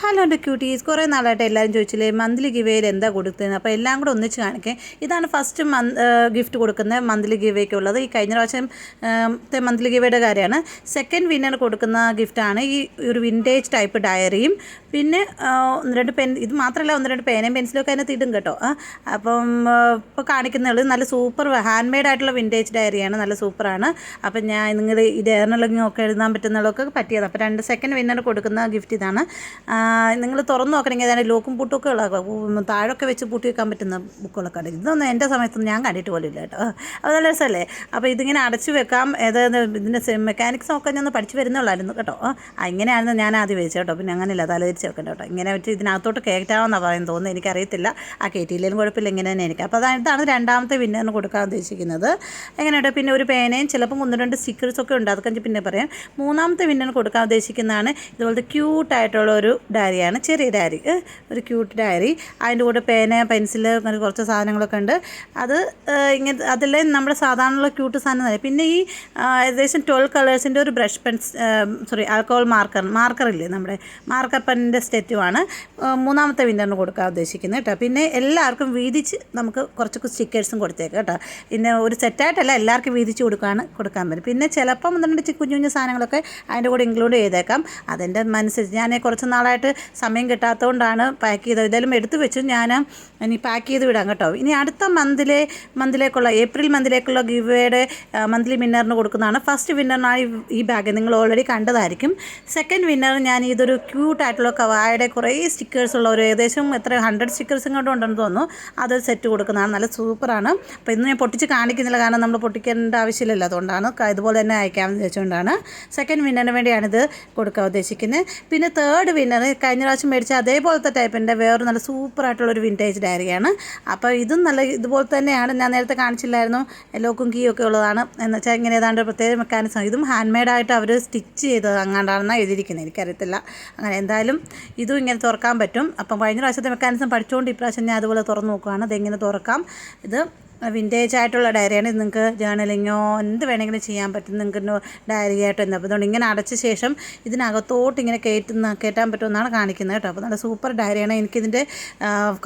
Hello എൻ്റെ quotes, കുറേ നാളായിട്ട് എല്ലാവരും ചോദിച്ചില്ലേ മന്ത്ലി ഗിവേയിൽ എന്താ കൊടുക്കുന്നത്. അപ്പോൾ എല്ലാം കൂടെ ഒന്നിച്ച് കാണിക്കേ. ഇതാണ് ഫസ്റ്റ് ഗിഫ്റ്റ് കൊടുക്കുന്ന മന്ത്ലി ഗിവേക്കുള്ളത്. ഈ കഴിഞ്ഞ പ്രാവശ്യം മന്ത്ലി ഗിവേയുടെ കാര്യമാണ്. സെക്കൻഡ് വിന്നർ കൊടുക്കുന്ന ഗിഫ്റ്റാണ് ഈ ഒരു വിൻറ്റേജ് ടൈപ്പ് ഡയറിയും പിന്നെ ഒന്ന് രണ്ട് പെൻ. ഇത് മാത്രമല്ല, ഒന്ന് രണ്ട് പേനയും പെൻസിലൊക്കെ അതിനകത്ത് ഇടും കേട്ടോ. അപ്പം ഇപ്പോൾ കാണിക്കുന്നുള്ളൂ. നല്ല സൂപ്പർ ഹാൻഡ് മെയ്ഡ് ആയിട്ടുള്ള വിൻറ്റേജ് ഡയറിയാണ്, നല്ല സൂപ്പറാണ്. അപ്പം ഞാൻ നിങ്ങൾ ഈ ജേർണലിംഗ് ഒക്കെ എഴുതാൻ പറ്റുന്നതൊക്കെ പറ്റിയത്. അപ്പോൾ സെക്കൻഡ് വിന്നർ കൊടുക്കുന്ന ഗിഫ്റ്റ് ഇതാണ്. നിങ്ങൾ തുറന്നു നോക്കണമെങ്കിൽ അതാണ് ലോക്കും പൂട്ടൊക്കെ ഉള്ള താഴൊക്കെ വെച്ച് പൂട്ടി വെക്കാൻ പറ്റുന്ന ബുക്കുകളൊക്കെ ഉണ്ട്. ഇതൊന്നും എൻ്റെ സമയത്തൊന്നും ഞാൻ കണ്ടിട്ട് പോലും ഇല്ല കേട്ടോ. അത് നല്ല രസമല്ലേ. അപ്പോൾ ഇതിങ്ങനെ അടച്ചു വെക്കാം. ഇതിൻ്റെ മെക്കാനിക്സ് ഒക്കെ ഞാൻ ഒന്ന് പഠിച്ച് വരുന്നുള്ളായിരുന്നു കേട്ടോ. ഇങ്ങനെയാണെന്ന് ഞാൻ ആദ്യം വെച്ചു കേട്ടോ. പിന്നെ അങ്ങനെയല്ല, തലതിരിച്ച് വെക്കണ്ട കേട്ടോ. ഇങ്ങനെ വെച്ച് ഇതിനകത്തോട്ട് കയറ്റാമെന്നാണ് പറയുന്നത് തോന്നുന്നു, എനിക്കറിയത്തില്ല. കയറ്റിയില്ലെങ്കിലും കുഴപ്പമില്ല, ഇങ്ങനെ തന്നെ എനിക്ക്. അപ്പോൾ ഇതാണ് രണ്ടാമത്തെ വിന്നറിന് കൊടുക്കാൻ ഉദ്ദേശിക്കുന്നത്. എങ്ങനെയുണ്ട്. പിന്നെ ഒരു പേനയും ചിലപ്പം ഒന്ന് രണ്ട് സ്റ്റിക്കേഴ്സൊക്കെ ഉണ്ട്, അതൊക്കെ പിന്നെ പറയാം. മൂന്നാമത്തെ വിന്നറിന് കൊടുക്കാൻ ഉദ്ദേശിക്കുന്നതാണ് ഇതുപോലത്തെ ക്യൂട്ടായിട്ടുള്ള ഒരു ഡയറിയാണ്, ചെറിയ ഡയറി, ഒരു ക്യൂട്ട് ഡയറി. അതിൻ്റെ കൂടെ പേന, പെൻസിൽ, അങ്ങനെ കുറച്ച് സാധനങ്ങളൊക്കെ ഉണ്ട്. അത് ഇങ്ങനെ അതിലെ നമ്മുടെ സാധാരണയുള്ള ക്യൂട്ട് സാധനം തന്നെ. പിന്നെ ഈ ഏകദേശം 12 കളേഴ്സിൻ്റെ ഒരു ബ്രഷ് ആൽക്കഹോൾ മാർക്കറില്ലേ, നമ്മുടെ മാർക്കർ പെന്നിൻ്റെ സെറ്റുമാണ് മൂന്നാമത്തെ വിന്നറിന് കൊടുക്കാൻ ഉദ്ദേശിക്കുന്നത് കേട്ടോ. പിന്നെ എല്ലാവർക്കും വീതിച്ച് നമുക്ക് കുറച്ചൊക്കെ സ്റ്റിക്കേഴ്സും കൊടുത്തേക്കാം കേട്ടോ. പിന്നെ ഒരു സെറ്റായിട്ടല്ല, എല്ലാവർക്കും വീതിച്ച് കൊടുക്കാൻ പറ്റും. പിന്നെ ചിലപ്പം ഒന്നുണ്ട് കുഞ്ഞു കുഞ്ഞു സാധനങ്ങളൊക്കെ അതിൻ്റെ കൂടെ ഇൻക്ലൂഡ് ചെയ്തേക്കാം. അതിൻ്റെ അനുസരിച്ച് ഞാൻ കുറച്ച് നാളായിട്ട് സമയം കിട്ടാത്തതുകൊണ്ടാണ് പാക്ക് ചെയ്തത്. ഇതെല്ലാം എടുത്തു വെച്ചു. ഞാൻ ഇനി പാക്ക് ചെയ്ത് വിടാം കേട്ടോ. ഇനി അടുത്ത മന്തിലേക്കുള്ള ഏപ്രിൽ മന്തിലേക്കുള്ള ഗിവേയുടെ മന്ത്ലി വിന്നറിന് കൊടുക്കുന്നതാണ്. ഫസ്റ്റ് വിന്നറിനായി ഈ ബാഗ് നിങ്ങൾ ഓൾറെഡി കണ്ടതായിരിക്കും. സെക്കൻഡ് വിന്നർ ഞാൻ ഇതൊരു ക്യൂട്ടായിട്ടുള്ള കവായുടെ കുറേ സ്റ്റിക്കേഴ്സ് ഉള്ള ഒരു ഏകദേശം 100 സ്റ്റിക്കേഴ്സും കൊണ്ട് ഉണ്ടെന്ന് തോന്നുന്നു. അതൊരു സെറ്റ് കൊടുക്കുന്നതാണ്, നല്ല സൂപ്പറാണ്. അപ്പോൾ ഇന്ന് ഞാൻ പൊട്ടിച്ച് കാണിക്കുന്നില്ല, കാരണം നമ്മൾ പൊട്ടിക്കേണ്ട ആവശ്യമില്ലല്ലോ. അതുകൊണ്ടാണ് ഇതുപോലെ തന്നെ അയക്കാമെന്ന് വെച്ചുകൊണ്ടാണ്. സെക്കൻഡ് വിന്നറിന് വേണ്ടിയാണിത് കൊടുക്കാൻ ഉദ്ദേശിക്കുന്നത്. പിന്നെ തേർഡ് വിന്നർ കഴിഞ്ഞ പ്രാവശ്യം മേടിച്ച അതേപോലത്തെ ടൈപ്പിൻ്റെ വേറെ നല്ല സൂപ്പറായിട്ടുള്ളൊരു വിൻറ്റേജ് ഡയറിയാണ്. അപ്പോൾ ഇതും നല്ല ഇതുപോലെ തന്നെയാണ്. ഞാൻ നേരത്തെ കാണിച്ചില്ലായിരുന്നു, ലോക്കും കീ ഒക്കെ ഉള്ളതാണ്. എന്ന് വെച്ചാൽ ഇങ്ങനെ ഏതാണ്ട് ഒരു പ്രത്യേക മെക്കാനിസം. ഇതും ഹാൻഡ് മെയ്ഡായിട്ട് അവർ സ്റ്റിച്ച് ചെയ്തത് അങ്ങാണ്ടാണെന്നാണ് എഴുതിയിരിക്കുന്നത്, എനിക്കറിയത്തില്ല. അങ്ങനെ എന്തായാലും ഇതും ഇങ്ങനെ തുറക്കാൻ പറ്റും. അപ്പം കഴിഞ്ഞ പ്രാവശ്യത്തെ മെക്കാനിസം പഠിച്ചുകൊണ്ട് ഇപ്രാവശ്യം ഞാൻ അതുപോലെ തുറന്ന് നോക്കുകയാണ്. ഇതെങ്ങനെ തുറക്കാം. ഇത് വിൻറ്റേജ് ആയിട്ടുള്ള ഡയറിയാണ്. ഇത് നിങ്ങൾക്ക് ജേർണലിങ്ങോ എന്ത് വേണമെങ്കിലും ചെയ്യാൻ പറ്റും. നിങ്ങൾക്ക് ഡയറി ആയിട്ട് എന്താ. അപ്പോൾ അതുകൊണ്ട് ഇങ്ങനെ അടച്ച ശേഷം ഇതിനകത്തോട്ട് ഇങ്ങനെ കയറ്റാൻ പറ്റുമെന്നാണ് കാണിക്കുന്നത് കേട്ടോ. അപ്പോൾ നല്ല സൂപ്പർ ഡയറിയാണ്. എനിക്കിതിൻ്റെ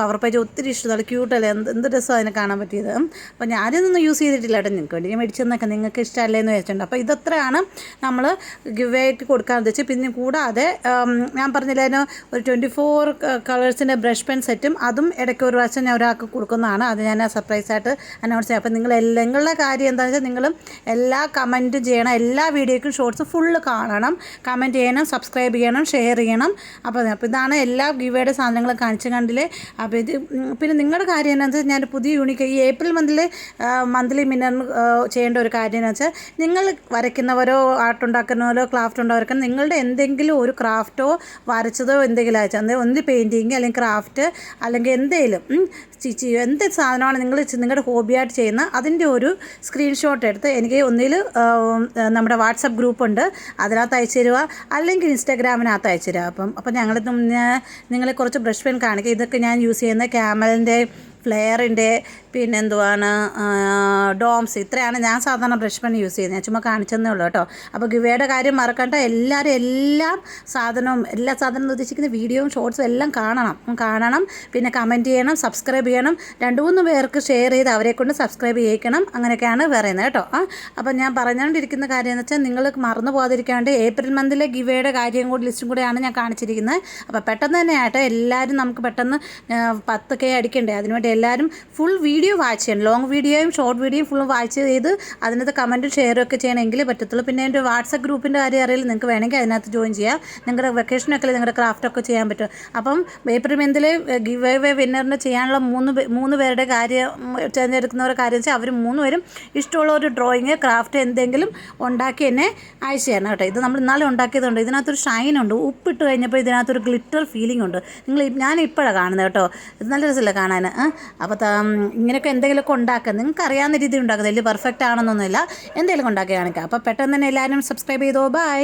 കവർ പേജ് ഒത്തിരി ഇഷ്ടമാണ്, ക്യൂട്ടല്ലേ, എന്ത് രസമാണ് അതിനെ കാണാൻ പറ്റിയത്. അപ്പോൾ ഞാനിതൊന്നും യൂസ് ചെയ്തിട്ടില്ല കേട്ടോ. നിങ്ങൾക്ക് വേണ്ടി ഞാൻ മേടിച്ചെന്നൊക്കെ നിങ്ങൾക്ക് ഇഷ്ടമല്ലേ എന്ന് വെച്ചിട്ടുണ്ട്. അപ്പോൾ ഇതത്രയാണ് നമ്മൾ ഗിവേക്ക് കൊടുക്കാൻ ഉദ്ദേശിച്ച്. പിന്നെ കൂടാതെ ഞാൻ പറഞ്ഞില്ലായിരുന്നു ഒരു 24 കളേഴ്സിൻ്റെ ബ്രഷ് പെൻ സെറ്റും, അതും ഇടയ്ക്ക് ഒരു പ്രാവശ്യം ഞാൻ ഒരാൾക്ക് കൊടുക്കുന്നതാണ്. അത് ഞാൻ സർപ്രൈസായിട്ട് അനൗൺസ് ചെയ്യാം. അപ്പോൾ നിങ്ങളുടെ കാര്യം എന്താണെന്ന് വെച്ചാൽ നിങ്ങൾ എല്ലാ കമൻറ്റും ചെയ്യണം. എല്ലാ വീഡിയോയ്ക്കും ഷോർട്സ് ഫുള്ള് കാണണം, കമൻറ്റ് ചെയ്യണം, സബ്സ്ക്രൈബ് ചെയ്യണം, ഷെയർ ചെയ്യണം. അപ്പോൾ ഇതാണ് എല്ലാ ഗിവേയുടെ സാധനങ്ങളും കണ്ടില്ലേ. അപ്പോൾ പിന്നെ നിങ്ങളുടെ കാര്യം എന്താണെന്ന് വെച്ചാൽ ഞാൻ പുതിയ യൂണിക്ക് ഈ ഏപ്രിൽ മന്ത്ലി വിന്നറിന് ചെയ്യേണ്ട ഒരു കാര്യം എന്ന് വെച്ചാൽ നിങ്ങൾ വരയ്ക്കുന്നവരോ ആർട്ടുണ്ടാക്കുന്നവരോ ക്രാഫ്റ്റ് ഉണ്ടാവർക്കും നിങ്ങളുടെ എന്തെങ്കിലും ഒരു ക്രാഫ്റ്റോ വരച്ചതോ എന്തെങ്കിലും അയച്ചാൽ ഒന്ന് പെയിൻറ്റിങ് അല്ലെങ്കിൽ ക്രാഫ്റ്റ് അല്ലെങ്കിൽ എന്തെങ്കിലും സ്റ്റിച്ച് ചെയ്യുക, എന്ത് സാധനമാണ് നിങ്ങളുടെ ഹോബിയായിട്ട് ചെയ്യുന്ന അതിൻ്റെ ഒരു സ്ക്രീൻഷോട്ട് എടുത്ത് എനിക്ക് ഒന്നിൽ നമ്മുടെ വാട്സപ്പ് ഗ്രൂപ്പുണ്ട്, അതിനകത്ത് അയച്ചു തരിക, അല്ലെങ്കിൽ ഇൻസ്റ്റാഗ്രാമിനകത്ത് അയച്ചു തരിക. അപ്പം നിങ്ങളെ കുറച്ച് ബ്രഷ് പെൻ കാണിക്കുക. ഇതൊക്കെ ഞാൻ യൂസ് ചെയ്യുന്ന ക്യാമലിൻ്റെ, ഫ്ലെയറിൻ്റെ, പിന്നെ എന്തുവാണ് ഡോംസ്. ഇത്രയാണ് ഞാൻ സാധാരണ ബ്രഷ് പെൻ യൂസ് ചെയ്യുന്നത്. ഞാൻ ചുമ്മാ കാണിച്ചെന്നേ ഉള്ളൂ കേട്ടോ. അപ്പോൾ ഗിവേയുടെ കാര്യം മറക്കണ്ട. എല്ലാവരും എല്ലാ സാധനവും ഉദ്ദേശിക്കുന്ന വീഡിയോയും ഷോർട്സും എല്ലാം കാണണം. പിന്നെ കമൻറ്റ് ചെയ്യണം, സബ്സ്ക്രൈബ് ചെയ്യണം. 2-3 പേർക്ക് ഷെയർ ചെയ്ത് അവരെ കൊണ്ട് സബ്സ്ക്രൈബ് ചെയ്യിക്കണം. അങ്ങനെയൊക്കെയാണ് പറയുന്നത് കേട്ടോ. അപ്പോൾ ഞാൻ പറഞ്ഞുകൊണ്ടിരിക്കുന്ന കാര്യം എന്ന് വെച്ചാൽ നിങ്ങൾ മറന്നു പോകാതിരിക്കാൻ വേണ്ടി ഏപ്രിൽ മന്തിലെ ഗിവേയുടെ കാര്യം കൂടി ലിസ്റ്റും കൂടെയാണ് ഞാൻ കാണിച്ചിരിക്കുന്നത്. അപ്പോൾ പെട്ടെന്ന് തന്നെ ആയിട്ട് എല്ലാവരും നമുക്ക് പെട്ടെന്ന് 10K അടിക്കണ്ടേ. അതിനുവേണ്ടി എല്ലാവരും ഫുൾ വീഡിയോ വാച്ച് ചെയ്യണം. ലോങ് വീഡിയോയും ഷോർട്ട് വീഡിയോയും ഫുള്ളും വാച്ച് ചെയ്ത് അതിനകത്ത് കമൻറ്റും ഷെയറും ഒക്കെ ചെയ്യണമെങ്കിൽ പറ്റത്തുള്ളൂ. പിന്നെ എൻ്റെ വാട്സപ്പ് ഗ്രൂപ്പിൻ്റെ കാര്യം അറിയില്ല, നിങ്ങൾക്ക് വേണമെങ്കിൽ അതിനകത്ത് ജോയിൻ ചെയ്യാം. നിങ്ങളുടെ വെക്കേഷനൊക്കെ നിങ്ങളുടെ ക്രാഫ്റ്റൊക്കെ ചെയ്യാൻ പറ്റും. അപ്പം ഏപ്രിൽ മന്തിൽ ഗിവ് അവേ വിന്നറിന് ചെയ്യാനുള്ള 3 പേരുടെ കാര്യം തിരഞ്ഞെടുക്കുന്നവരുടെ കാര്യം വെച്ചാൽ അവർ 3 പേരും ഇഷ്ടമുള്ള ഒരു ഡ്രോയിങ് ക്രാഫ്റ്റ് എന്തെങ്കിലും ഉണ്ടാക്കി എന്നെ അയച്ചു തരണം കേട്ടോ. ഇത് നമ്മൾ ഇന്നാളെ ഉണ്ടാക്കിയതുണ്ട്. ഇതിനകത്തൊരു ഷൈനുണ്ട്. ഉപ്പിട്ട് കഴിഞ്ഞപ്പോൾ ഇതിനകത്തൊരു ഗ്ലിറ്റർ ഫീലിംഗ് ഉണ്ട്. ഞാൻ ഇപ്പോഴാണ് കാണുന്നത് കേട്ടോ. ഇത് നല്ല രസമല്ലേ കാണാൻ. അപ്പോൾ ഇങ്ങനെയൊക്കെ എന്തെങ്കിലുമൊക്കെ ഉണ്ടാക്കുക. നിങ്ങൾക്ക് അറിയാവുന്ന രീതിയിൽ ഉണ്ടാക്കുക. വലിയ പെർഫെക്റ്റ് ആണെന്നൊന്നുമില്ല, എന്തെങ്കിലും ഉണ്ടാക്കി കാണിക്കുക. അപ്പോൾ പെട്ടെന്ന് തന്നെ എല്ലാവരും സബ്സ്ക്രൈബ് ചെയ്തോ. ബൈ.